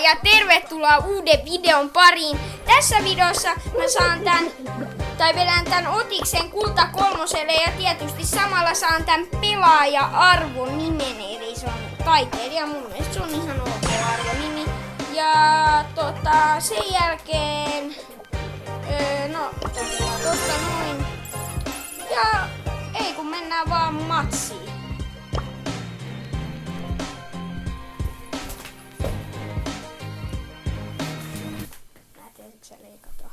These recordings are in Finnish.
Ja tervetuloa uuden videon pariin. Tässä videossa mä saan vedän tän Otiksen kulta kolmoselle ja tietysti samalla saan tän pelaaja-arvon nimen, eli se on taiteilija, mun mielestä se on ihan ok arvonimi. Ja sen jälkeen, tosta noin. Ja ei kun mennään vaan matsiin. Se leikataan.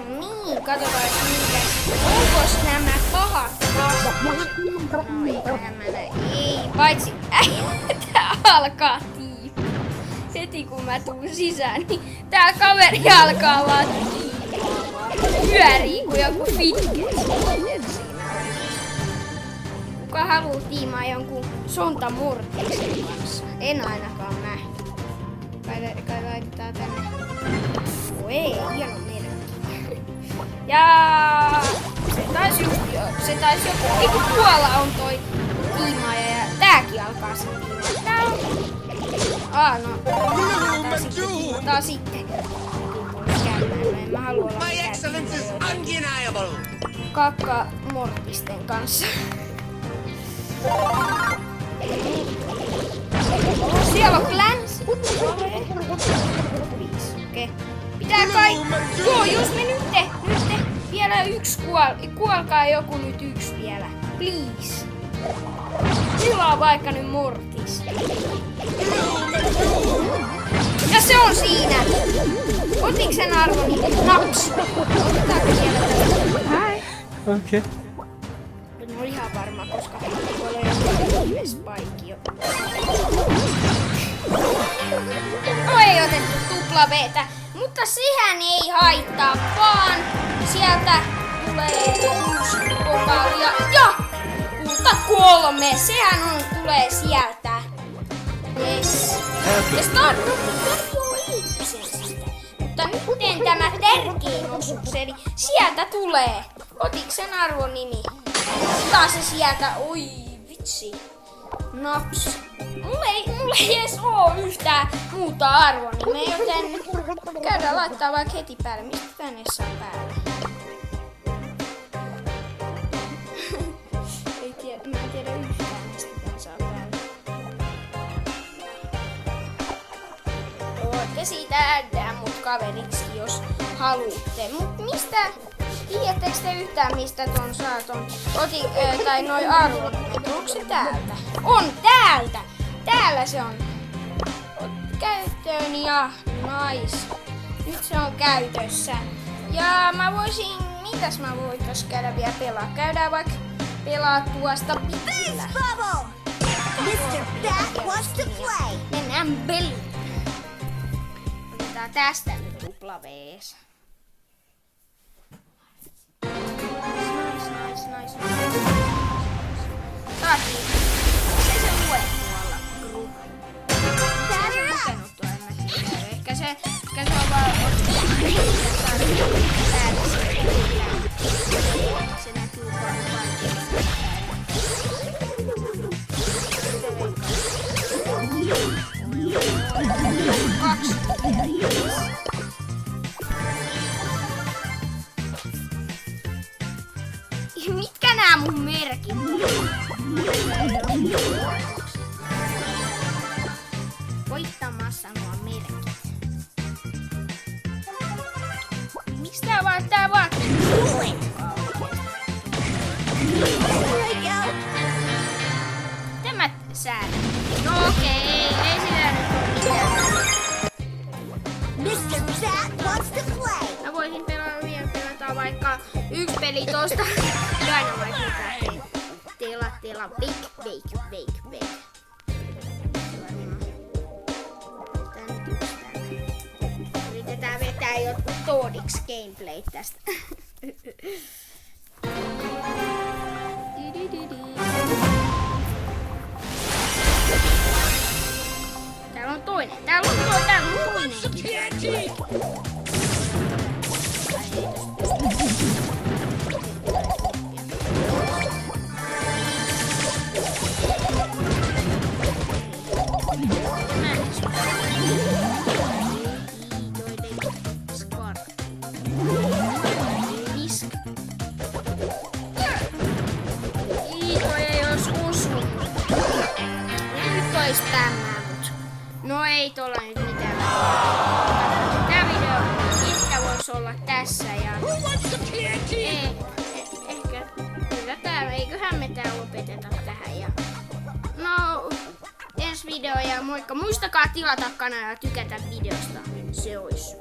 No niin, katsotaan mikäs. Onkos nämä pahat kasvot? No ei, paitsi tää alkaa tiiä. Heti kun mä tuun sisään, niin tää kaveri alkaa olla pyörii kuin joku fitness. Kuka haluu tiimaa jonkun Sonta Mortiksen kanssa? En ainakaan nähnyt. Kai laitetaan tänne. Ei, hieno merkki. Ja se taisi joku. Eiku tuolla on toi tiimaaja ja tääkin alkaa se tiimaa. Tää on. Tää sitten. En mä halua olla kakka Mortisten kanssa. Siellä on Clans. Okei. Pitää kai. Joo, just me nyt. Vielä yksi kuolkaa joku nyt yksi vielä. Please. Sillä on vaikka nyt Mortis. Ja se on siinä. Otiksen arvoni naps. Otetaanko siellä tästä? Okei. No ihan varma, koska tuolla on joku spike jo. No ei otettu tupla V:tä, mutta sehän ei haittaa, vaan sieltä tulee uusi pokaalia ja kulta 3. Sehän tulee sieltä. Yes. Ja startuppi itse sitä. Mutta nyt tämä tärkein osuus, eli sieltä tulee Otiksen arvonimi. Taas se sieltä, oi vitsi, naps. Mulla ei edes oo yhtään muuta arvonimeä, joten käydään laittaa vaikka heti päälle. Mistä tänne saa päälle? Mä en tiedä yhtään, mistä tän saa päälle. Voitte siitä äänää mut kaveriksi, jos haluatte. Mut mistä? Tiedättekö te yhtään mistä ton saa ton tai noi arvot? Onko se täältä? On täältä! Täällä se on. Käyttöön ja nice. Nyt se on käytössä. Ja mitäs mä voitais käydä vielä pelaa? Käydään vaikka pelaa tuosta pitillä. Mr. Bat wants to play. Mennään peliin. Otetaan tästä nyt tupla V:s. Nice. Saatiin. Miten se lue tuolla? Mitä se lukenut tuolla? En mä tiedä. Ehkä se on vaan se näkyy vaan mitkä nää mun merkit? Voittamassa nuo merkit. Miksi tää vaan Tämä säädä. No okei, ei sitä nyt mitään. Mr. Bat wants to play. Mä voisin pelata vaikka yksi peli tosta. Aina vaikka tela, bake. Yritetään vetää jotkut Toadix gameplay tästä. Täällä on toinen. Täällä on toinenkin. spämmää, mut no ei tuolla nyt mitään. Tää video ehkä voisi olla tässä ja ehkä kyllä tää, eiköhän me tää lopeteta tähän ja no ensi video ja moikka. Muistakaa tilata kanava ja tykätä videosta. Se ois.